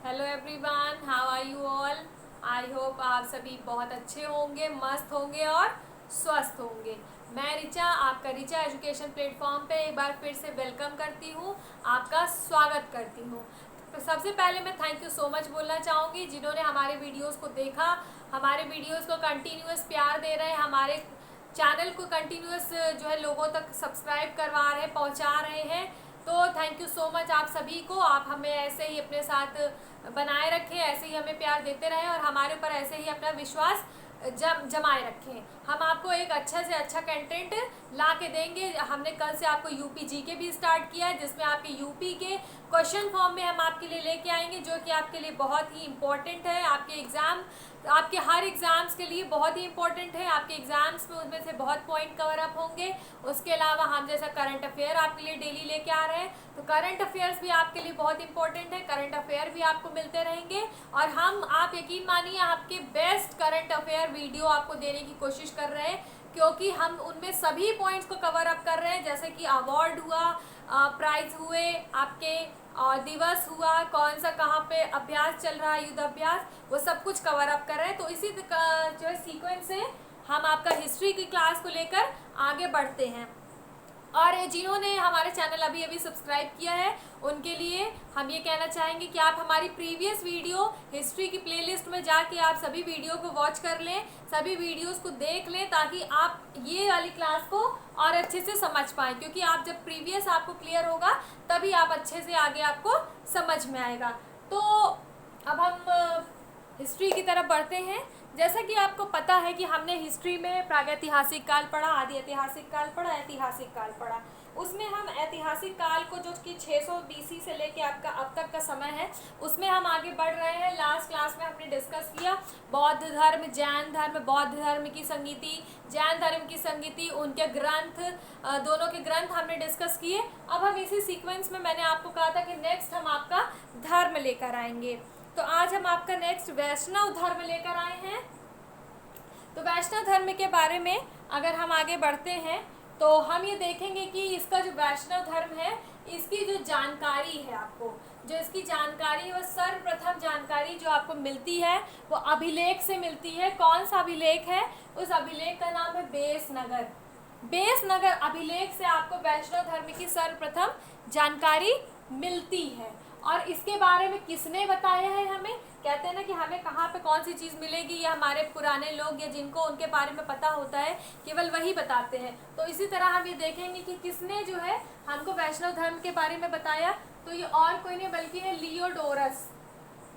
Hello everyone, how are you all. I hope आप सभी बहुत अच्छे होंगे, मस्त होंगे और स्वस्थ होंगे। मैं रिचा, आपका रिचा एजुकेशन प्लेटफॉर्म पे एक बार फिर से वेलकम करती हूँ, आपका स्वागत करती हूँ। तो सबसे पहले मैं थैंक यू सो मच बोलना चाहूँगी जिन्होंने हमारे वीडियोस को देखा, हमारे वीडियोस को कंटिन्यूअस प्यार दे रहे हैं, हमारे चैनल को कंटिन्यूअस जो है लोगों तक सब्सक्राइब करवा रहे हैं, पहुँचा रहे हैं। तो थैंक यू सो मच आप सभी को। आप हमें ऐसे ही अपने साथ बनाए रखें, ऐसे ही हमें प्यार देते रहें और हमारे ऊपर ऐसे ही अपना विश्वास जमाए रखें। हम आपको एक अच्छा से अच्छा कंटेंट ला के देंगे। हमने कल से आपको यूपी जीके भी स्टार्ट किया है, जिसमें आपके यूपी के क्वेश्चन फॉर्म में हम आपके लिए लेके आएंगे, जो कि आपके लिए बहुत ही इम्पोर्टेंट है। आपके एग्ज़ाम, आपके हर एग्ज़ाम्स के लिए बहुत ही इम्पोर्टेंट है। आपके एग्ज़ाम्स में उनमें से बहुत पॉइंट कवर अप होंगे। उसके अलावा हम जैसा करंट अफेयर आपके लिए डेली लेके आ रहे हैं, तो करंट अफेयर्स भी आपके लिए बहुत इंपॉर्टेंट है। करंट अफेयर भी आपको मिलते रहेंगे और हम, आप यकीन मानिए, आपके बेस्ट करंट अफेयर वीडियो आपको देने की कोशिश कर रहे हैं, क्योंकि हम उनमें सभी पॉइंट्स को कवर अप कर रहे हैं। जैसे कि अवार्ड हुआ, प्राइज हुए आपके, और दिवस हुआ, कौन सा कहाँ पे अभ्यास चल रहा है, युद्ध अभ्यास, वो सब कुछ कवर अप कर रहे हैं। तो इसी जो है सीक्वेंस से हम आपका हिस्ट्री की क्लास को लेकर आगे बढ़ते हैं। और जिन्होंने हमारे चैनल अभी अभी सब्सक्राइब किया है, उनके लिए हम ये कहना चाहेंगे कि आप हमारी प्रीवियस वीडियो हिस्ट्री की प्लेलिस्ट में जाके आप सभी वीडियो को वॉच कर लें, सभी वीडियोस को देख लें, ताकि आप ये वाली क्लास को और अच्छे से समझ पाएँ। क्योंकि आप जब प्रीवियस आपको क्लियर होगा, तभी आप अच्छे से आगे आपको समझ में आएगा। तो अब हम हिस्ट्री की तरफ बढ़ते हैं। जैसा कि आपको पता है कि हमने हिस्ट्री में प्रागैतिहासिक काल पढ़ा, आदि ऐतिहासिक काल पढ़ा, ऐतिहासिक काल पढ़ा। उसमें हम ऐतिहासिक काल को, जो कि 600 बीसी से लेके आपका अब तक का समय है, उसमें हम आगे बढ़ रहे हैं। लास्ट क्लास में हमने डिस्कस किया बौद्ध धर्म, जैन धर्म, बौद्ध धर्म की संगीति, जैन धर्म की संगीति, उनके ग्रंथ, दोनों के ग्रंथ हमने डिस्कस किए। अब हम इसी सीक्वेंस में, मैंने आपको कहा था कि नेक्स्ट हम आपका धर्म लेकर आएंगे। तो आज हम आपका नेक्स्ट वैष्णव धर्म लेकर आए हैं। तो वैष्णव धर्म के बारे में अगर हम आगे बढ़ते हैं, तो हम ये देखेंगे कि इसका जो वैष्णव धर्म है, इसकी जो जानकारी है, आपको जो इसकी जानकारी है, वो सर्वप्रथम जानकारी जो आपको मिलती है वो अभिलेख से मिलती है। कौन सा अभिलेख है? उस अभिलेख का नाम है बेसनगर। बेसनगर अभिलेख से आपको वैष्णव धर्म की सर्वप्रथम जानकारी मिलती है। और इसके बारे में किसने बताया है हमें? कहते हैं ना कि हमें कहाँ पे कौन सी चीज़ मिलेगी, ये हमारे पुराने लोग या जिनको उनके बारे में पता होता है, केवल वही बताते हैं। तो इसी तरह हम ये देखेंगे कि किसने जो है हमको वैष्णव धर्म के बारे में बताया। तो ये और कोई नहीं बल्कि है लियोडोरस।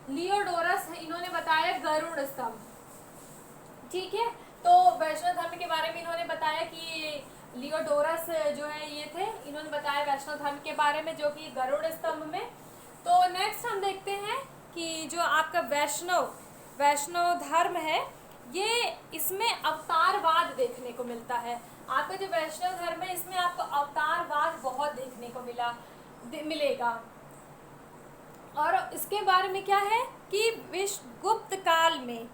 लियोडोरस इन्होंने बताया गरुड़ स्तंभ। ठीक है, तो वैष्णव धर्म के बारे में इन्होंने बताया कि लियोडोरस जो है ये थे, इन्होंने बताया वैष्णव धर्म के बारे में, जो कि गरुड़ स्तंभ में। तो नेक्स्ट हम देखते हैं कि जो आपका वैष्णव धर्म है, ये इसमें अवतारवाद देखने को मिलता है। आपका जो वैष्णव धर्म है, इसमें आपको अवतारवाद बहुत देखने को मिलेगा। और इसके बारे में क्या है कि विश्वगुप्त काल में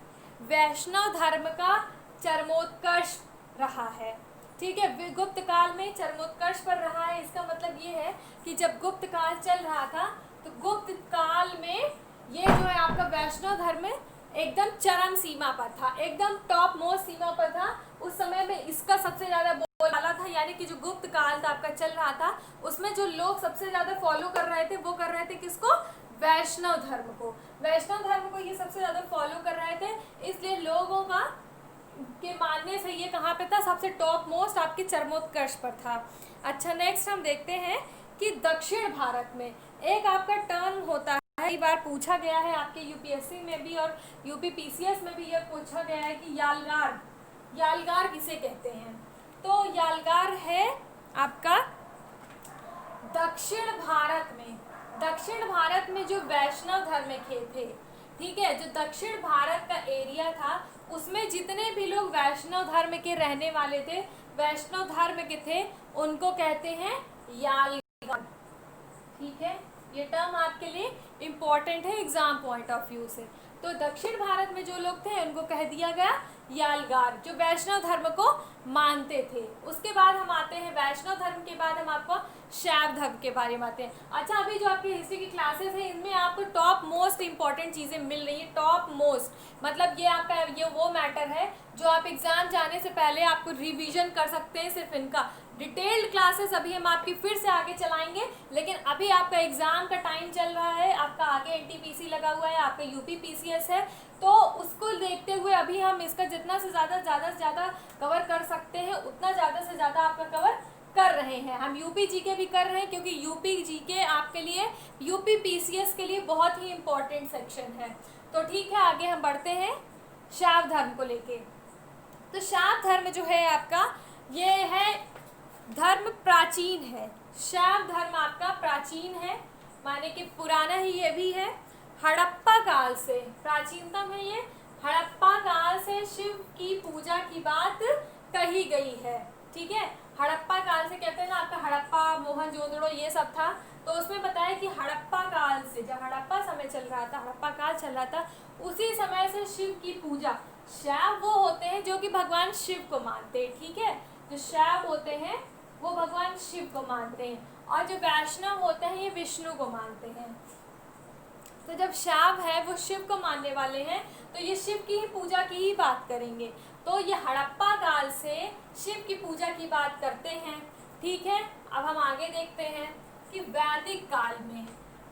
वैष्णव धर्म का चरमोत्कर्ष रहा है। ठीक है, गुप्त काल में चरमोत्कर्ष पर रहा है। इसका मतलब ये है कि जब गुप्त काल चल रहा था, तो गुप्त काल में ये जो है आपका वैष्णव धर्म एकदम चरम सीमा पर था, एकदम टॉप मोस्ट सीमा पर था। उस समय में इसका सबसे ज़्यादा बोलबाला था, यानी कि जो गुप्त काल था आपका चल रहा था, उसमें जो लोग सबसे ज़्यादा फॉलो कर रहे थे, वो कर रहे थे किसको? वैष्णव धर्म को। वैष्णव धर्म को ये सबसे ज़्यादा फॉलो कर रहे थे, इसलिए लोगों का के मानने से ये कहाँ पे था? सबसे टॉप मोस्ट आपके चरमोत्कर्ष पर था। अच्छा, नेक्स्ट हम देखते हैं कि दक्षिण भारत में एक आपका टर्म होता है, कई बार पूछा गया है आपके यूपीएससी में भी और यूपी पीसीएस में भी, यह पूछा गया है कि यालगार, यालगार किसे कहते हैं? तो यालगार है आपका दक्षिण भारत में जो वैष्णव धर्म के थे। ठीक है, जो दक्षिण भारत का एरिया था, उसमें जितने भी लोग वैष्णव धर्म के रहने वाले थे, वैष्णव धर्म के थे, उनको कहते हैं यालगार। ठीक है, ये टर्म आपके लिए इम्पोर्टेंट है एग्जाम पॉइंट ऑफ व्यू से। तो दक्षिण भारत में जो लोग थे, उनको कह दिया गया यालगार, जो वैष्णव धर्म को मानते थे। उसके बाद हम आते हैं वैष्णव धर्म के बाद हम आपको शैव धर्म के बारे में आते हैं। अच्छा, अभी जो आपकी हिस्ट्री की क्लासेस हैं इनमें आपको टॉप मोस्ट इंपॉर्टेंट चीज़ें मिल रही हैं। टॉप मोस्ट मतलब ये आपका ये वो मैटर है जो आप एग्ज़ाम जाने से पहले आपको रिवीजन कर सकते हैं। सिर्फ इनका डिटेल्ड क्लासेस अभी हम आपकी फिर से आगे चलाएंगे, लेकिन अभी आपका एग्ज़ाम का टाइम चल रहा है, आपका आगे एनटीपीसी लगा हुआ है, आपका यूपी पीसीएस है, तो उसको देखते हुए अभी हम इसका जितना से ज़्यादा कवर कर सकते हैं उतना ज़्यादा से ज़्यादा आपका कवर कर रहे हैं। हम यूपी जीके भी कर रहे हैं क्योंकि यूपी जीके आपके लिए यूपी पीसीएस के लिए बहुत ही इम्पोर्टेंट सेक्शन है। तो ठीक है, आगे हम बढ़ते हैं शैव धर्म को लेके। तो शैव धर्म जो है आपका ये है धर्म प्राचीन है। शैव धर्म आपका प्राचीन है, माने कि पुराना ही ये भी है। हड़प्पा काल से प्राचीनतम है ये। हड़प्पा काल से शिव की पूजा की बात कही गई है। ठीक है, हड़प्पा काल से कहते हैं ना, आपका हड़प्पा मोहनजोदड़ो ये सब था, तो उसमें बताया कि हड़प्पा काल से, जब हड़प्पा समय चल रहा था, हड़प्पा काल चल रहा था, उसी समय से शिव की पूजा, शैव वो होते हैं जो कि भगवान शिव को मानते हैं। ठीक है, जो शैव होते हैं वो भगवान शिव को मानते हैं, और जो वैष्णव होते हैं ये विष्णु को मानते हैं। तो जब शैव है वो शिव को मानने वाले हैं, तो ये शिव की ही पूजा की ही बात करेंगे। तो ये हड़प्पा काल से शिव की पूजा की बात करते हैं। ठीक है, अब हम आगे देखते हैं कि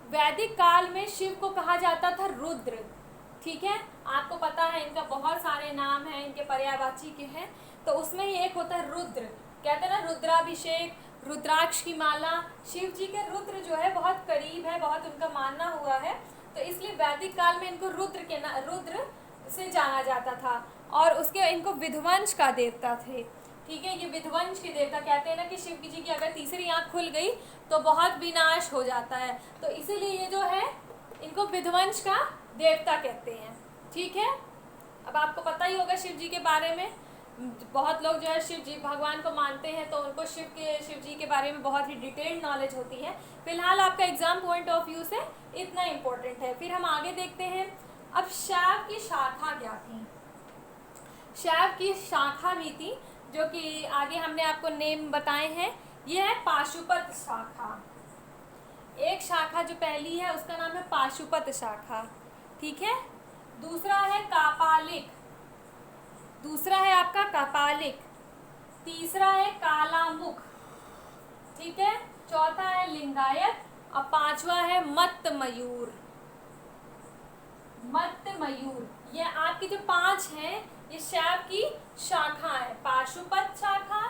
वैदिक काल में शिव को कहा जाता था रुद्र। ठीक है, आपको पता है इनका बहुत सारे नाम हैं, इनके पर्यायवाची के हैं, तो उसमें ही एक होता है रुद्र। कहते हैं ना रुद्राभिषेक, रुद्राक्ष की माला, शिव जी के रुद्र जो है बहुत करीब है, बहुत उनका मानना हुआ है, तो इसलिए वैदिक काल में इनको रुद्र से जाना जाता था, और उसके इनको विध्वंस का देवता थे। ठीक है, ये विध्वंस के देवता कहते हैं ना कि शिव जी की अगर तीसरी आंख खुल गई तो बहुत विनाश हो जाता है, तो इसीलिए ये जो है इनको विध्वंस का देवता कहते हैं। ठीक है, अब आपको पता ही होगा शिव जी के बारे में, बहुत लोग जो है शिव जी भगवान को मानते हैं, तो उनको शिव जी के बारे में बहुत ही डिटेल्ड नॉलेज होती है। फिलहाल आपका एग्जाम पॉइंट ऑफ व्यू से इतना इम्पोर्टेंट है। फिर हम आगे देखते हैं, अब शैव की शाखा क्या थी। शैव की शाखा भी थी, जो कि आगे हमने आपको नेम बताए हैं। यह है पाशुपत शाखा। एक शाखा जो पहली है उसका नाम है पाशुपत शाखा। ठीक है, दूसरा है कापालिक, दूसरा है आपका कपालिक, तीसरा है कालामुख। ठीक है, चौथा है लिंगायत, और पांचवा है मत्त मयूर। मत्त मयूर, ये आपकी जो पांच हैं ये शैव की शाखा है। पाशुपत शाखा,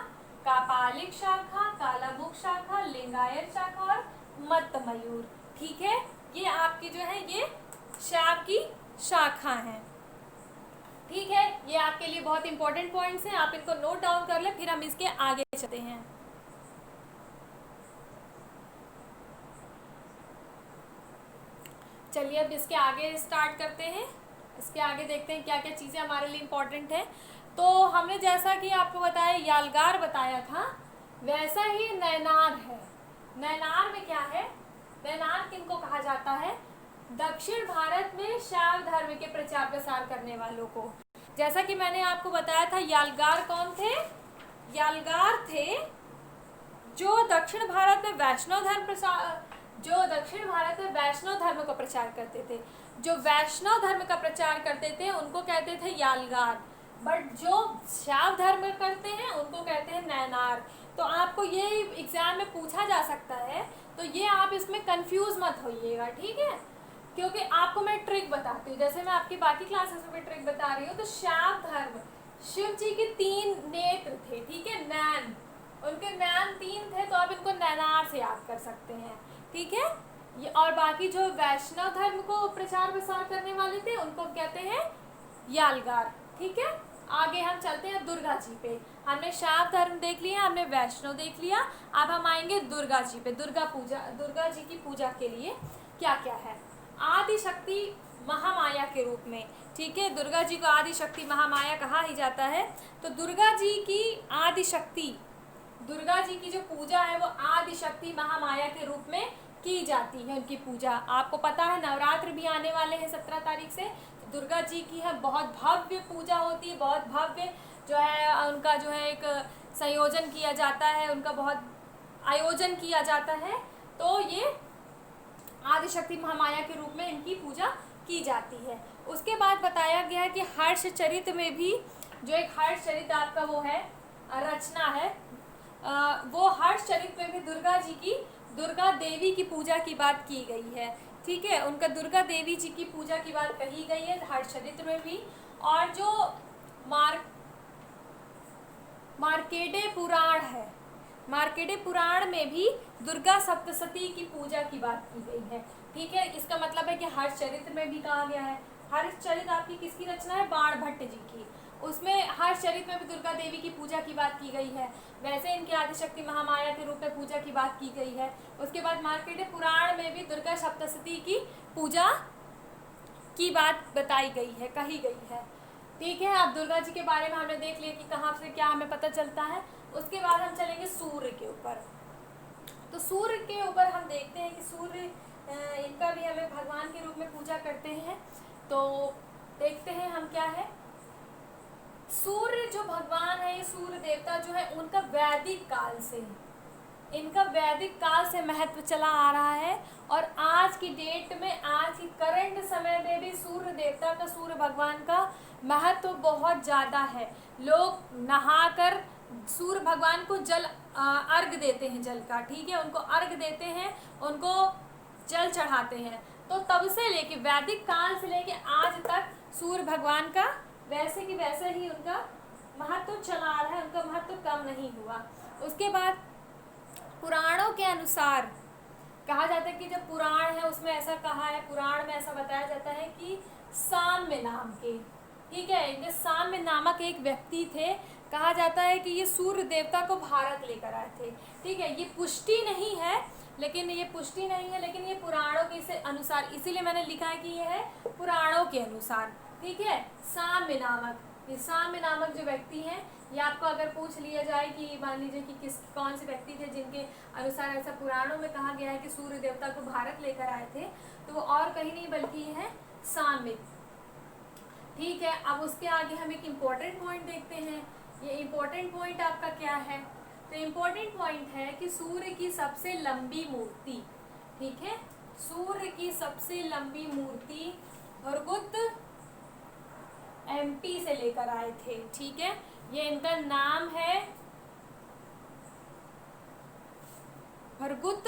कापालिक शाखा, कालामुख शाखा, लिंगायत शाखा और मत्त मयूर। ठीक है, ये आपकी जो है ये शैव की शाखा है। ठीक है, ये आपके लिए बहुत इंपॉर्टेंट पॉइंट्स हैं, आप इनको नोट डाउन कर ले, फिर हम इसके आगे चलते हैं। चलिए अब इसके आगे स्टार्ट करते हैं, इसके आगे देखते हैं क्या क्या चीज़ें हमारे लिए इम्पोर्टेंट है। तो हमने जैसा कि आपको बताया यालगार बताया था, वैसा ही नैनार है। नैनार में क्या है, नैनार किनको कहा जाता है, दक्षिण भारत में शैव धर्म के प्रचार प्रसार करने वालों को। जैसा कि मैंने आपको बताया था यालगार कौन थे, यालगार थे जो दक्षिण भारत में वैष्णव धर्म को प्रचार करते थे। जो वैष्णव धर्म का प्रचार करते थे उनको कहते थे यालगार, बट जो शैव धर्म करते हैं उनको कहते हैं नैनार। तो आपको ये एग्जाम में पूछा जा सकता है, तो ये आप इसमें कंफ्यूज मत होइएगा। ठीक है, क्योंकि आपको मैं ट्रिक बताती हूँ, जैसे मैं आपकी बाकी क्लासेस में ट्रिक बता रही हूँ। तो शैव धर्म, शिव जी के 3 नेत्र थे। ठीक है, नैन, उनके नैन 3 थे, तो आप इनको नैनार से याद कर सकते हैं। ठीक है, ये और बाकी जो वैष्णव धर्म को प्रचार प्रसार करने वाले थे उनको कहते हैं यालगार। ठीक है, आगे हम चलते हैं दुर्गा जी पे। हमने शैव धर्म देख लिया, हमने वैष्णव देख लिया, अब हम आएंगे दुर्गा जी पे। दुर्गा जी की पूजा के लिए क्या क्या है, आदि शक्ति महामाया के रूप में। ठीक है, दुर्गा जी को आदि शक्ति महामाया कहा ही जाता है। तो दुर्गा जी की आदि शक्ति, दुर्गा जी की जो पूजा है वो आदि शक्ति महामाया के रूप में की जाती है। उनकी पूजा आपको पता है, नवरात्र भी आने वाले हैं 17 तारीख से, तो दुर्गा जी की है बहुत भव्य पूजा होती है, बहुत भव्य जो है उनका जो है एक संयोजन किया जाता है, उनका बहुत आयोजन किया जाता है। तो ये आदिशक्ति महामाया के रूप में इनकी पूजा की जाती है। उसके बाद बताया गया है कि हर्षचरित में भी, जो एक हर्षचरित आपका वो है रचना है, वो हर्षचरित में भी दुर्गा जी की, दुर्गा देवी की पूजा की बात की गई है। ठीक है, उनका दुर्गा देवी जी की पूजा की बात कही गई है हर्षचरित में भी। और जो मार्कंडेय पुराण है, मार्कंडेय पुराण में भी दुर्गा सप्तशती की पूजा की बात की गई है। ठीक है, इसका मतलब है कि हर्षचरित में भी कहा गया है। हर्षचरित आपकी किसकी रचना है? बाणभट्ट जी की। उसमें हर्षचरित में भी दुर्गा देवी की पूजा की बात की गई है। वैसे इनकी आदिशक्ति महामाया के रूप में पूजा की बात की गई है। उसके बाद मार्कंडेय पुराण में भी दुर्गा सप्तशती की पूजा की बात बताई गई है, कही गई है। ठीक है, अब दुर्गा जी के बारे में हमने देख लिया कि कहाँ से क्या हमें पता चलता है। उसके बाद हम चलेंगे सूर्य के ऊपर। तो सूर्य के ऊपर हम देखते हैं कि सूर्य, इनका भी हमें भगवान के रूप में पूजा करते हैं। तो देखते हैं हम क्या है। सूर्य जो भगवान है, ये सूर्य देवता जो है, उनका वैदिक काल से, इनका वैदिक काल से महत्व चला आ रहा है। और आज की डेट में, आज की करंट समय में भी सूर्य देवता का, सूर्य भगवान का महत्व बहुत ज़्यादा है। लोग नहाकर सूर्य भगवान को जल अर्घ देते हैं, जल का। ठीक है, उनको अर्घ देते हैं, उनको जल चढ़ाते हैं। तो तब से लेके, वैदिक काल से लेके आज तक सूर्य भगवान का वैसे कि वैसे ही उनका महत्व चला आ रहा है, उनका महत्व कम नहीं हुआ। उसके बाद पुराणों के अनुसार कहा जाता है कि जब पुराण है उसमें ऐसा कहा है, पुराण में ऐसा बताया जाता है कि साम्य नाम के, ठीक है, ये साम्य नामक एक व्यक्ति थे। कहा जाता है कि ये सूर्य देवता को भारत लेकर आए थे। ठीक है, ये पुष्टि नहीं है, लेकिन ये पुराणों के से अनुसार, इसीलिए मैंने लिखा है कि ये है पुराणों के अनुसार। ठीक है, साम्य नामक, ये साम्य नामक जो व्यक्ति हैं, ये आपको अगर पूछ लिया जाए कि मान लीजिए कि कौन से व्यक्ति थे जिनके अनुसार ऐसा पुराणों में कहा गया है कि सूर्य देवता को भारत लेकर आए थे, तो वो और कहीं नहीं बल्कि ये है साम्य। ठीक है, अब उसके आगे हम एक इम्पोर्टेंट पॉइंट देखते हैं। ये इम्पोर्टेंट पॉइंट आपका क्या है? तो इम्पोर्टेंट पॉइंट है कि सूर्य की सबसे लंबी मूर्ति, ठीक है, सूर्य की सबसे लंबी मूर्ति भृगुत एमपी से लेकर आए थे। ठीक है, ये इनका नाम है भृगुत,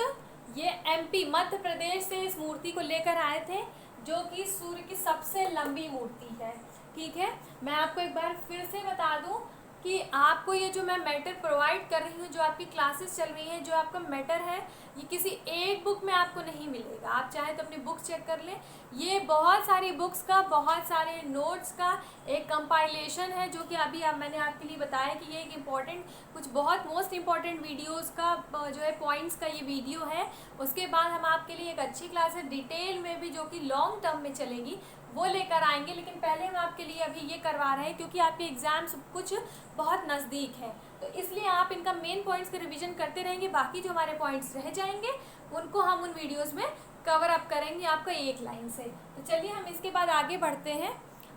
ये एमपी मध्य प्रदेश से इस मूर्ति को लेकर आए थे, जो कि सूर्य की सबसे लंबी मूर्ति है। ठीक है, मैं आपको एक बार फिर से बता दूं कि आपको ये जो मैं मैटर प्रोवाइड कर रही हूँ, जो आपकी क्लासेस चल रही हैं, जो आपका मैटर है, ये किसी एक बुक में आपको नहीं मिलेगा। आप चाहे तो अपनी बुक चेक कर लें। ये बहुत सारी बुक्स का, बहुत सारे नोट्स का एक कंपाइलेशन है, जो कि अभी मैंने आपके लिए बताया कि ये एक इम्पॉर्टेंट, कुछ बहुत मोस्ट इम्पॉर्टेंट वीडियोस का जो है पॉइंट्स का ये वीडियो है। उसके बाद हम आपके लिए एक अच्छी क्लास है डिटेल में भी, जो कि लॉन्ग टर्म में चलेगी, वो लेकर आएंगे। लेकिन पहले हम आपके लिए अभी ये करवा रहे हैं क्योंकि आपके एग्जाम्स कुछ बहुत नज़दीक हैं, तो इसलिए आप इनका मेन पॉइंट्स का रिवीजन करते रहेंगे। बाकी जो हमारे पॉइंट्स रह जाएंगे उनको हम उन वीडियोस में कवर अप करेंगे आपका एक लाइन से। तो चलिए हम इसके बाद आगे बढ़ते हैं।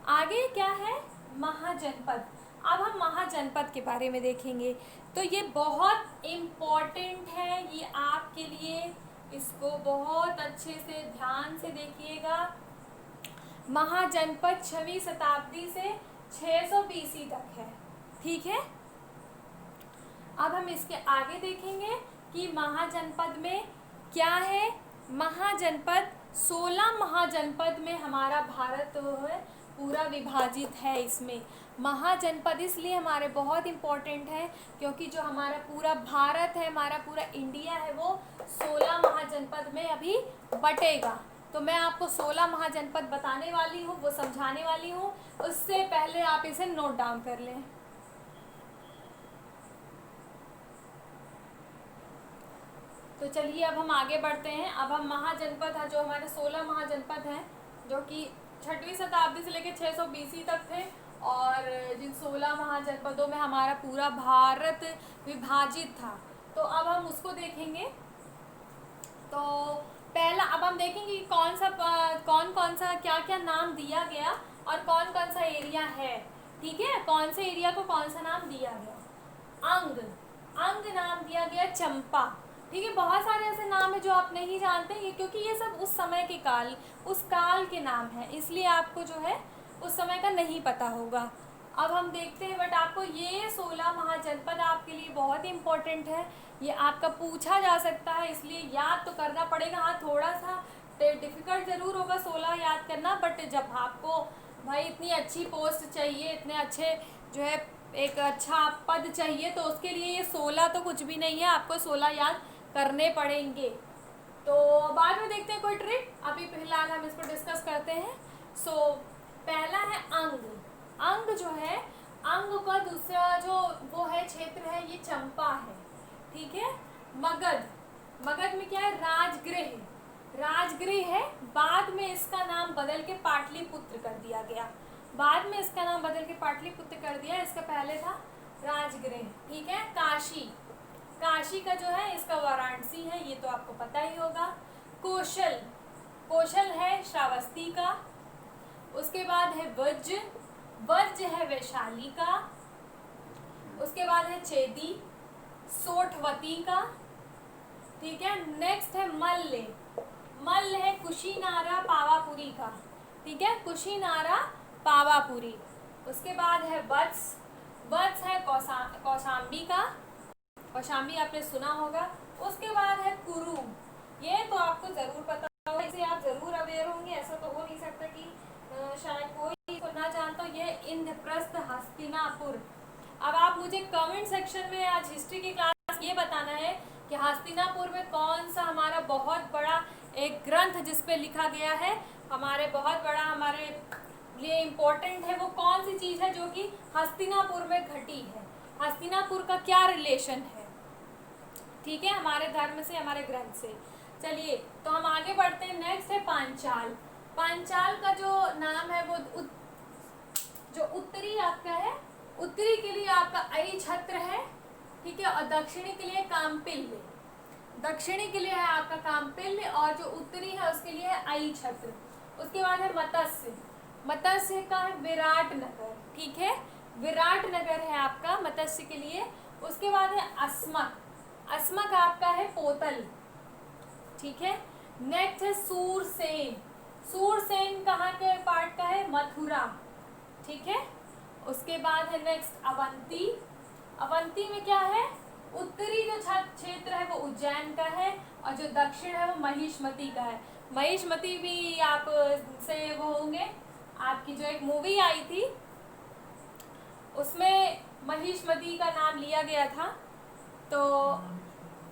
आगे क्या है? महाजनपद। अब हम महाजनपद के बारे में देखेंगे। तो ये बहुत इम्पॉर्टेंट है ये आपके लिए, इसको बहुत अच्छे से ध्यान से देखिएगा। महाजनपद 6वीं शताब्दी से 600 BC तक है। ठीक है, अब हम इसके आगे देखेंगे कि महाजनपद में क्या है। महाजनपद 16 महाजनपद में हमारा भारत है पूरा विभाजित है। इसमें महाजनपद इसलिए हमारे बहुत इम्पोर्टेंट है क्योंकि जो हमारा पूरा भारत है, हमारा पूरा इंडिया है, वो 16 महाजनपद में अभी बटेगा। तो मैं आपको 16 महाजनपद बताने वाली हूँ, वो समझाने वाली हूँ। उससे पहले आप इसे नोट डाउन कर लें। तो चलिए अब हम आगे बढ़ते हैं। अब हम महाजनपद है, जो हमारे 16 महाजनपद हैं, जो कि 6वीं शताब्दी से लेकर 600 BC तक थे, और जिन 16 महाजनपदों में हमारा पूरा भारत विभाजित था। तो अब हम उसको देखेंगे। तो पहला अब हम देखेंगे कि कौन कौन सा क्या क्या नाम दिया गया और कौन कौन सा एरिया है। ठीक है, कौन से एरिया को कौन सा नाम दिया गया? अंग, अंग नाम दिया गया चंपा। ठीक है, बहुत सारे ऐसे नाम है जो आप नहीं जानते, ये क्योंकि ये सब उस समय के काल, उस काल के नाम है, इसलिए आपको जो है उस समय का नहीं पता होगा। अब हम देखते हैं, बट आपको ये 16 महाजनपद आपके लिए बहुत ही इम्पोर्टेंट है, ये आपका पूछा जा सकता है, इसलिए याद तो करना पड़ेगा। हाँ, थोड़ा सा डिफिकल्ट ज़रूर होगा 16 याद करना, बट जब आपको भाई इतनी अच्छी पोस्ट चाहिए, इतने अच्छे जो है एक अच्छा पद चाहिए, तो उसके लिए ये 16 तो कुछ भी नहीं है, आपको 16 याद करने पड़ेंगे। तो बाद में देखते हैं कोई ट्रिक, अभी फिलहाल हम इसको डिस्कस करते हैं। सो पहला है अंग। अंग जो है, अंग का दूसरा जो वो है क्षेत्र है, ये चंपा है। ठीक है, मगध, मगध में क्या है? राजगृह, राजगृह है। बाद में इसका नाम बदल के पाटलिपुत्र कर दिया गया, बाद में इसका नाम बदल के पाटलिपुत्र कर दिया, इसका पहले था राजगृह। ठीक है, काशी, काशी का जो है इसका वाराणसी है, ये तो आपको पता ही होगा। कौशल, कौशल है श्रावस्ती का। उसके बाद है वज्ज, वज्ज है वैशाली का। उसके बाद है चेदी, सोठवती का। ठीक है, नेक्स्ट है मल्ल, मल्ल है कुशीनारा पावापुरी का। ठीक है, कुशीनारा पावापुरी। उसके बाद है वत्स, वत्स है कौशाम्बी का, कौशाम्बी आपने सुना होगा। उसके बाद है कुरु, ये तो आपको ज़रूर पता होगा, इसे आप ज़रूर अवेयर होंगे, ऐसा तो हो नहीं सकता कि शायद कोई सुनना जानता हो। ये इंद्रप्रस्थ हस्तिनापुर। अब आप मुझे कमेंट सेक्शन में आज हिस्ट्री की क्लास ये बताना है कि हस्तिनापुर में कौन सा हमारा बहुत बड़ा एक ग्रंथ जिस पे लिखा गया है, हमारे बहुत बड़ा हमारे लिए इम्पोर्टेंट है, वो कौन सी चीज़ है जो कि हस्तिनापुर में घटी है, हस्तिनापुर का क्या रिलेशन है। ठीक है, हमारे धर्म से, हमारे ग्रंथ से। चलिए तो हम आगे बढ़ते हैं। नेक्स्ट है पांचाल। पांचाल का जो नाम है वो जो उत्तरी आपका है, उत्तरी के लिए आपका आई छत्र है। ठीक है, और दक्षिणी के लिए कामपिल्य, दक्षिणी के लिए है आपका कामपिल्य, और जो उत्तरी है उसके लिए है आई छत्र। उसके बाद है मत्स्य, मत्स्य का है विराटनगर। ठीक है, विराटनगर है आपका मत्स्य के लिए। उसके बाद है अस्मक, अस्मक आपका है पोतल। ठीक है, नेक्स्ट है सूरसेन, सूरसेन कहाँ के पार्ट का है? मथुरा। ठीक है, उसके बाद है नेक्स्ट अवंती, अवंती में क्या है? उत्तरी जो क्षेत्र है वो उज्जैन का है, और जो दक्षिण है वो महिष्मती का है। महिष्मती भी आप से वो होंगे, आपकी जो एक मूवी आई थी उसमें महिष्मती का नाम लिया गया था, तो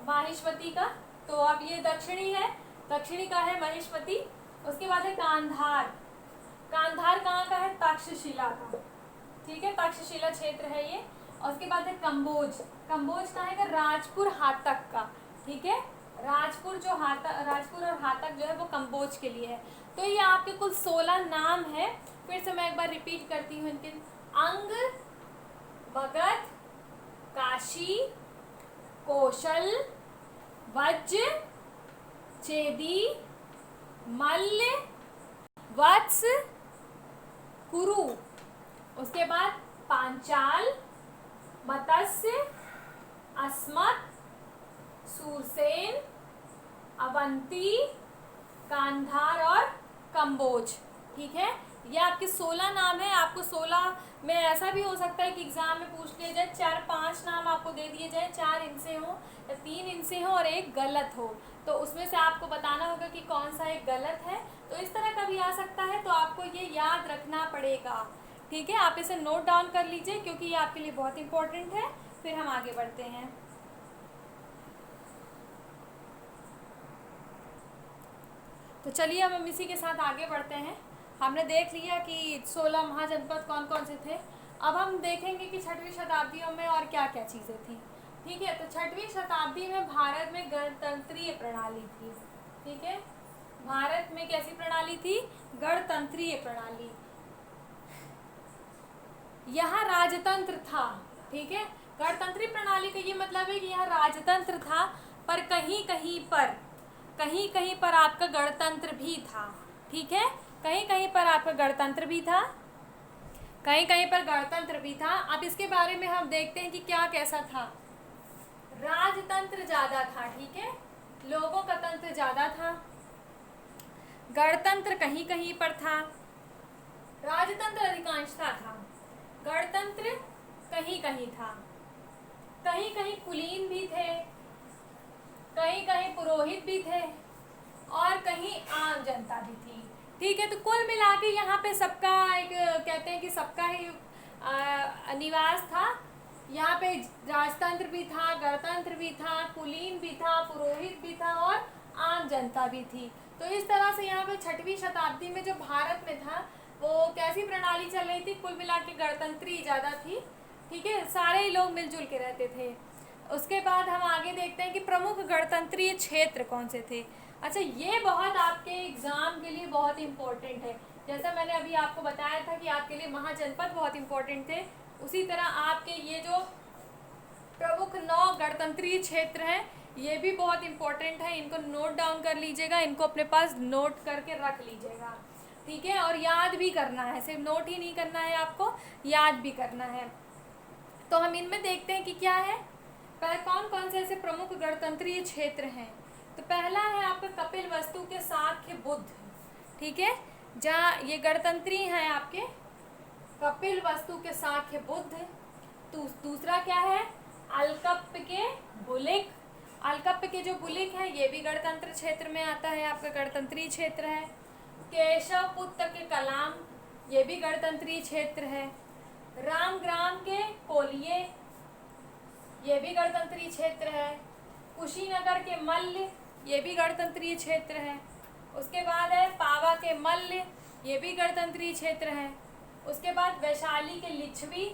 महिष्मती का, तो अब ये दक्षिणी है, दक्षिणी का है महिष्मती। उसके बाद है कांधार, कांधार कहाँ का है? तक्षशिला का। ठीक है, तक्षशिला क्षेत्र है ये। और उसके बाद है कंबोज, कंबोज कहाँ है? राजपुर हातक का। ठीक है, राजपुर जो राजपुर और हातक जो है वो कंबोज के लिए है। तो ये आपके कुल 16 नाम है। फिर से मैं एक बार रिपीट करती हूँ इनके। अंग, मगध, काशी, कौशल, वज्ज, चेदी, मल्ल, वत्स, कुरु। उसके बाद पांचाल, मत्स्य, अस्मक, सूरसेन, अवंती, कांधार और कंबोज। ठीक है, ये आपके 16 नाम है। आपको 16 में ऐसा भी हो सकता है कि एग्जाम में पूछ लिया जाए 4-5 नाम आपको दे दिए जाए, 4 इनसे हो या 3 इनसे हो और एक गलत हो, तो उसमें से आपको बताना होगा कि कौन सा एक गलत है। तो इस तरह का भी आ सकता है, तो आपको ये याद रखना पड़ेगा। ठीक है, आप इसे नोट डाउन कर लीजिए क्योंकि ये आपके लिए बहुत इंपॉर्टेंट है। फिर हम आगे बढ़ते हैं। तो चलिए अब हम इसी के साथ आगे बढ़ते हैं। हमने देख लिया कि 16 महाजनपद कौन कौन से थे। अब हम देखेंगे कि 6वीं शताब्दियों में और क्या क्या चीज़ें थी। ठीक है, तो 6वीं शताब्दी में भारत में गणतंत्रीय प्रणाली थी। ठीक है, भारत में कैसी प्रणाली थी? गणतंत्रीय प्रणाली। यहाँ राजतंत्र था। ठीक है, गणतंत्रीय प्रणाली का ये मतलब है कि यहाँ राजतंत्र था, पर कहीं कहीं पर आपका गणतंत्र भी था। ठीक है, कहीं कहीं पर आपका गणतंत्र भी था। कहीं कहीं पर गणतंत्र भी था। अब इसके बारे में हम देखते हैं कि क्या कैसा था। राजतंत्र ज्यादा था, ठीक है, लोगों का तंत्र ज्यादा था। गणतंत्र कहीं कहीं पर था, राजतंत्र अधिकांशता था, गणतंत्र कहीं कहीं था। कहीं कहीं कुलीन भी थे, कहीं कहीं पुरोहित भी थे और कहीं आम जनता भी थी, ठीक है। तो कुल मिला के यहाँ पे सबका एक कहते हैं कि सबका ही निवास था। यहाँ पे राजतंत्र भी था, गणतंत्र भी था, कुलीन भी था, पुरोहित भी था और आम जनता भी थी। तो इस तरह से यहाँ पे 6वीं शताब्दी में जो भारत में था वो कैसी प्रणाली चल रही थी, कुल मिला के गणतंत्री ज़्यादा थी, ठीक है, सारे ही लोग मिलजुल के रहते थे। उसके बाद हम आगे देखते हैं कि प्रमुख गणतंत्रीय क्षेत्र कौन से थे। अच्छा, ये बहुत आपके एग्जाम के लिए बहुत इंपॉर्टेंट है। जैसा मैंने अभी आपको बताया था कि आपके लिए महाजनपद बहुत इंपॉर्टेंट थे, उसी तरह आपके ये जो प्रमुख 9 गणतंत्रीय क्षेत्र हैं ये भी बहुत इंपॉर्टेंट है। इनको नोट डाउन कर लीजिएगा, इनको अपने पास नोट करके रख लीजिएगा, ठीक है, और याद भी करना है, सिर्फ नोट ही नहीं करना है, आपको याद भी करना है। तो हम इनमें देखते हैं कि क्या है, कौन कौन से ऐसे प्रमुख गणतंत्रीय क्षेत्र हैं। तो पहला है आपका कपिलवस्तु के साक्य बुद्ध, ठीक है, जहाँ ये गणतंत्री हैं आपके कपिलवस्तु के साक्य बुद्ध। दूसरा क्या है, अलकप्प के बुलिक। अलकप्प के जो बुलिक हैं ये भी गणतंत्र क्षेत्र में आता है, आपका गणतंत्रीय क्षेत्र है। केशव पुत्र के कलाम, ये भी गणतंत्रीय क्षेत्र है। रामग्राम के कोलिये, ये भी गणतंत्रीय क्षेत्र है। कुशीनगर के मल्ल, ये भी गणतंत्रीय क्षेत्र है। उसके बाद है पावा के मल्ल, ये भी गणतंत्रीय क्षेत्र है। उसके बाद वैशाली के लिच्छवी,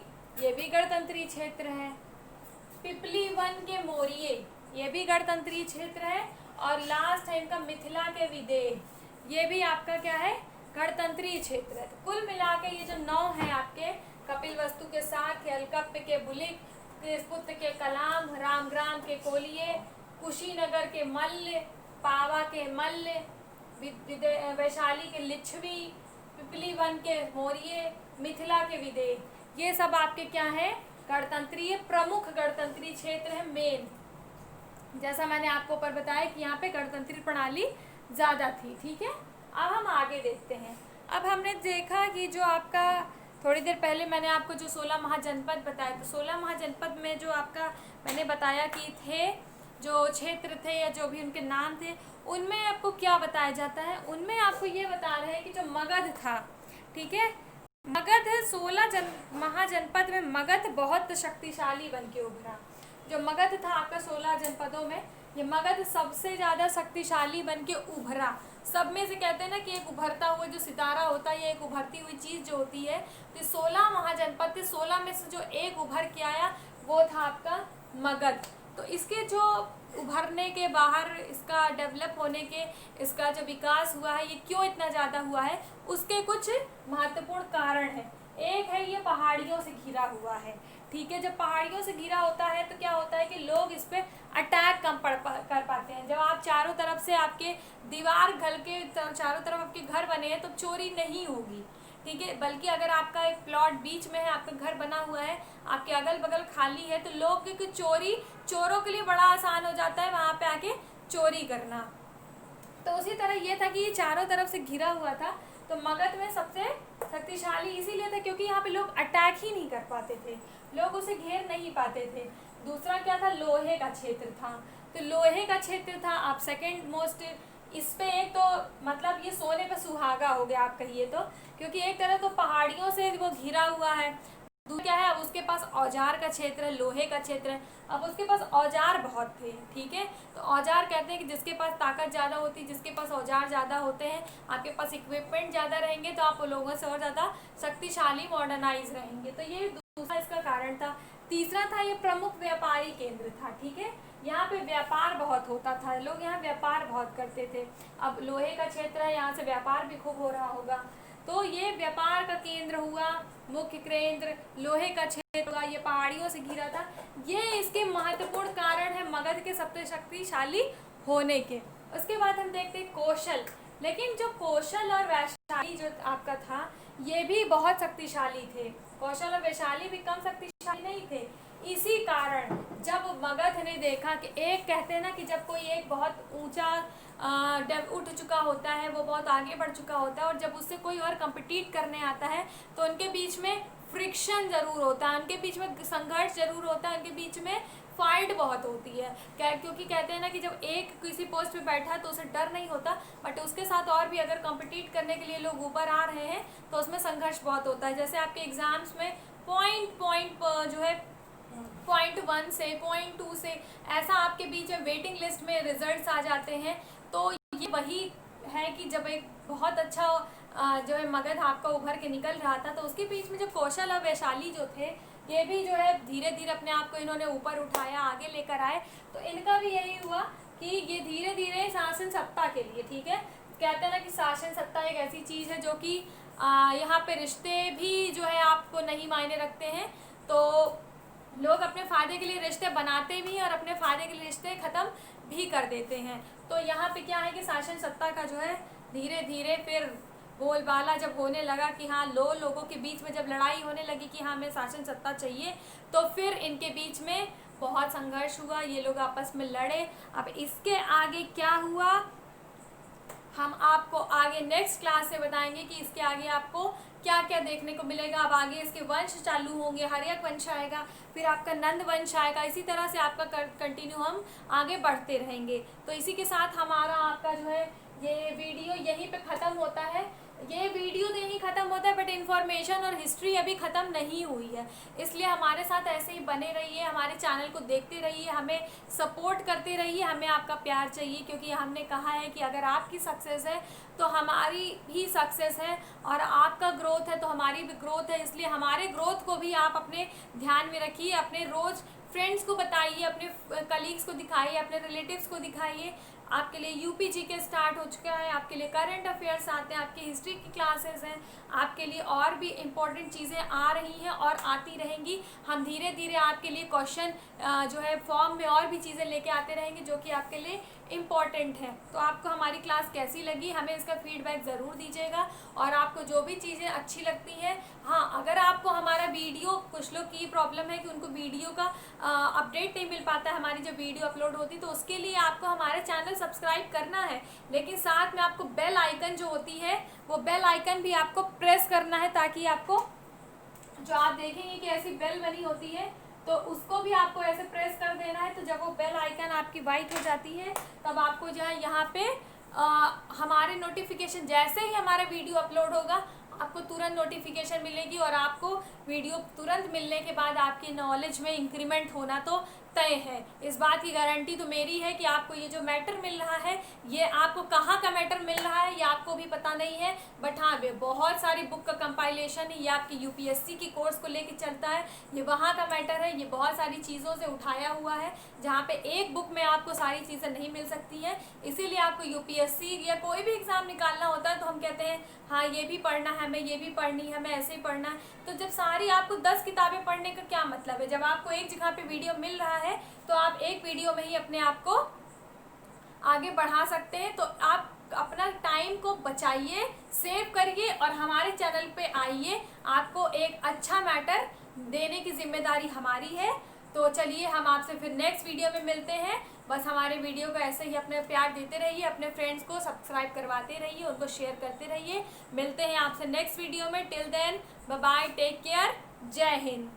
ये भी गणतंत्रीय क्षेत्र है। पिपली वन के मोरिये, ये भी गणतंत्रीय क्षेत्र है। और लास्ट है इनका मिथिला के विदेह, ये भी आपका क्या है, गणतंत्रीय क्षेत्र है। तो कुल मिला के ये जो 9 हैं आपके, कपिलवस्तु के साक्य, अलकप्प के बुलिक, केशपुत्र के कलाम, रामग्राम के कोलिये, कुशीनगर के मल्ल, पावा के मल्ल, वैशाली के लिच्छवी, पिपली वन के मोरिये, मिथिला के विदेह, ये सब आपके क्या है, गणतंत्रीय प्रमुख गणतंत्रीय क्षेत्र है मेन। जैसा मैंने आपको ऊपर बताया कि यहाँ पे गणतंत्रीय प्रणाली ज़्यादा थी, ठीक है। अब हम आगे देखते हैं। अब हमने देखा कि जो आपका थोड़ी देर पहले मैंने आपको जो 16 महाजनपद बताए, तो 16 महाजनपद में जो आपका मैंने बताया कि थे जो क्षेत्र थे या जो भी उनके नाम थे, उनमें आपको क्या बताया जाता है, उनमें आपको ये बता रहे हैं कि जो मगध था, ठीक है, मगध 16 महाजनपद में मगध बहुत शक्तिशाली बन के उभरा। जो मगध था आपका 16 जनपदों में, ये मगध सबसे ज़्यादा शक्तिशाली बन के उभरा। सब में से कहते हैं ना कि एक उभरता हुआ जो सितारा होता है, ये एक उभरती हुई चीज़ जो होती है, तो 16 महाजनपद थे, 16 में से जो एक उभर के आया वो था आपका मगध। तो इसके जो उभरने के, बाहर इसका डेवलप होने के, इसका जो विकास हुआ है, ये क्यों इतना ज़्यादा हुआ है, उसके कुछ महत्वपूर्ण कारण हैं। एक है ये पहाड़ियों से घिरा हुआ है, ठीक है। जब पहाड़ियों से घिरा होता है तो क्या होता है कि लोग इस पर अटैक कम कर पाते हैं। जब आप चारों तरफ से आपके दीवार घल के चारों तरफ आपके घर बने हैं तो चोरी नहीं होगी, ठीक है, बल्कि अगर आपका एक प्लॉट बीच में है, आपका घर बना हुआ है, आपके अगल बगल खाली है, तो लोग की चोरों के लिए बड़ा आसान हो जाता है वहाँ पे आके चोरी करना। तो उसी तरह ये था कि ये चारों तरफ से घिरा हुआ था। तो मगध में सबसे शक्तिशाली इसीलिए था क्योंकि यहाँ पे लोग अटैक ही नहीं कर पाते थे, लोग उसे घेर नहीं पाते थे। दूसरा क्या था, लोहे का क्षेत्र था। तो लोहे का क्षेत्र था आप सेकेंड मोस्ट, इस पे एक तो मतलब ये सोने पे सुहागा हो गया आप कहिए तो, क्योंकि एक तरह तो पहाड़ियों से वो घिरा हुआ है। दूसरा क्या है, अब उसके पास औजार का क्षेत्र है, लोहे का क्षेत्र है, अब उसके पास औजार बहुत थे, ठीक है। तो औजार कहते हैं कि जिसके पास ताकत ज़्यादा होती है, जिसके पास औजार ज़्यादा होते हैं, आपके पास इक्विपमेंट ज़्यादा रहेंगे तो आप लोगों से और ज़्यादा शक्तिशाली मॉडर्नाइज रहेंगे। तो ये दूसरा इसका कारण था। तीसरा था ये प्रमुख व्यापारी केंद्र था, ठीक है, यहाँ पे व्यापार बहुत होता था, लोग यहाँ व्यापार बहुत करते थे। अब लोहे का क्षेत्र है, यहाँ से व्यापार भी खूब हो रहा होगा, तो ये व्यापार का केंद्र हुआ, मुख्य केंद्र लोहे का क्षेत्र होगा, ये पहाड़ियों से घिरा था। ये इसके महत्वपूर्ण कारण है मगध के सबसे शक्तिशाली होने के। उसके बाद हम देखते हैं कौशल। लेकिन जो कौशल और वैशाली जो आपका था, ये भी बहुत शक्तिशाली थे। कौशल और वैशाली भी कम शक्तिशाली नहीं थे। इसी कारण जब मगध ने देखा कि एक कहते हैं ना कि जब कोई एक बहुत ऊंचा उठ चुका होता है, वो बहुत आगे बढ़ चुका होता है, और जब उससे कोई और कम्पिटिट करने आता है तो उनके बीच में फ्रिक्शन ज़रूर होता है, उनके बीच में संघर्ष ज़रूर होता है, उनके बीच में फाइट बहुत होती है। क्योंकि कहते हैं ना कि जब एक किसी पोस्ट पे बैठा तो उसे डर नहीं होता, बट उसके साथ और भी अगर कम्पिटिट करने के लिए लोग ऊपर आ रहे हैं तो उसमें संघर्ष बहुत होता है। जैसे आपके एग्जाम्स में पॉइंट जो है .1 से .2 से ऐसा आपके बीच में वेटिंग लिस्ट में रिजल्ट्स आ जाते हैं। तो ये वही है कि जब एक बहुत अच्छा जो है मगध आपका उभर के निकल रहा था, तो उसके बीच में जो कौशल और वैशाली जो थे, ये भी जो है धीरे धीरे अपने आप को इन्होंने ऊपर उठाया, आगे लेकर आए। तो इनका भी यही हुआ कि ये धीरे धीरे शासन सत्ता के लिए, ठीक है, कहते हैं ना कि शासन सत्ता एक ऐसी चीज़ है जो कि यहाँ पे रिश्ते भी जो है आपको नहीं मायने रखते हैं। तो लोग अपने फ़ायदे के लिए रिश्ते बनाते भी हैं और अपने फ़ायदे के लिए रिश्ते ख़त्म भी कर देते हैं। तो यहाँ पे क्या है कि शासन सत्ता का जो है धीरे धीरे फिर बोलबाला जब होने लगा कि हाँ लोगों के बीच में जब लड़ाई होने लगी कि हाँ हमें शासन सत्ता चाहिए, तो फिर इनके बीच में बहुत संघर्ष हुआ, ये लोग आपस में लड़े। अब इसके आगे क्या हुआ हम आपको आगे नेक्स्ट क्लास से बताएंगे कि इसके आगे आपको क्या क्या देखने को मिलेगा। अब आगे इसके वंश चालू होंगे, हर्यक वंश आएगा, फिर आपका नंद वंश आएगा, इसी तरह से आपका कंटिन्यू हम आगे बढ़ते रहेंगे। तो इसी के साथ हमारा आपका जो है ये वीडियो यहीं पे ख़त्म होता है। ये वीडियो तो यहीं ख़त्म होता है, बट इन्फॉर्मेशन और हिस्ट्री अभी ख़त्म नहीं हुई है, इसलिए हमारे साथ ऐसे ही बने रहिए, हमारे चैनल को देखते रहिए, हमें सपोर्ट करते रहिए। हमें आपका प्यार चाहिए, क्योंकि हमने कहा है कि अगर आपकी सक्सेस है तो हमारी भी सक्सेस है, और आपका ग्रोथ है तो हमारी भी ग्रोथ है। इसलिए हमारे ग्रोथ को भी आप अपने ध्यान में रखिए, अपने रोज़ फ्रेंड्स को बताइए, अपने कलीग्स को दिखाइए, अपने रिलेटिव्स को दिखाइए। आपके लिए यूपी जीके स्टार्ट हो चुका है, आपके लिए करंट अफेयर्स आते हैं, आपकी हिस्ट्री की क्लासेस हैं, आपके लिए और भी इम्पोर्टेंट चीज़ें आ रही हैं और आती रहेंगी। हम धीरे धीरे आपके लिए क्वेश्चन जो है फॉर्म में और भी चीज़ें लेके आते रहेंगे जो कि आपके लिए इम्पॉर्टेंट है। तो आपको हमारी क्लास कैसी लगी हमें इसका फीडबैक ज़रूर दीजिएगा, और आपको जो भी चीज़ें अच्छी लगती हैं, हाँ अगर आपको हमारा वीडियो, कुछ लोग की प्रॉब्लम है कि उनको वीडियो का अपडेट नहीं मिल पाता है, हमारी जब वीडियो अपलोड होती, तो उसके लिए आपको हमारा चैनल सब्सक्राइब करना है, लेकिन साथ में आपको बेल आइकन जो होती है वो बेल आइकन भी आपको प्रेस करना है, ताकि आपको जो आप देखेंगे कि ऐसी बेल बनी होती है तो उसको भी आपको ऐसे प्रेस कर देना है। तो जब वो बेल आइकन आपकी वाइट हो जाती है तब आपको जो है यहाँ पे हमारे नोटिफिकेशन, जैसे ही हमारा वीडियो अपलोड होगा आपको तुरंत नोटिफिकेशन मिलेगी, और आपको वीडियो तुरंत मिलने के बाद आपकी नॉलेज में इंक्रीमेंट होना तो तय है। इस बात की गारंटी तो मेरी है कि आपको ये जो मैटर मिल रहा है, ये आपको कहाँ का मैटर मिल रहा है ये आपको भी पता नहीं है, बट हाँ बहुत सारी बुक का कंपाइलेशन है, ये आपकी यूपीएससी की कोर्स को लेके चलता है, ये वहाँ का मैटर है, ये बहुत सारी चीज़ों से उठाया हुआ है, जहाँ पे एक बुक में आपको सारी चीज़ें नहीं मिल सकती हैं। इसीलिए आपको यूपीएससी या कोई भी एग्ज़ाम निकालना होता है तो हम कहते हैं हाँ ये भी पढ़ना है, हमें ये भी पढ़नी है, हमें ऐसे ही पढ़ना है। तो जब सारी आपको 10 किताबें पढ़ने का क्या मतलब है, जब आपको एक जगह पे वीडियो मिल रहा है तो आप एक वीडियो में ही अपने आप को आगे बढ़ा सकते हैं। तो आप अपना टाइम को बचाइए, सेव करिए और हमारे चैनल पे आइए, आपको एक अच्छा मैटर देने की जिम्मेदारी हमारी है। तो चलिए हम आपसे फिर नेक्स्ट वीडियो में मिलते हैं। बस हमारे वीडियो को ऐसे ही अपने प्यार देते रहिए, अपने फ्रेंड्स को सब्सक्राइब करवाते रहिए, उनको शेयर करते रहिए। मिलते हैं आपसे नेक्स्ट वीडियो में। Till then bye bye, take care, जय हिंद।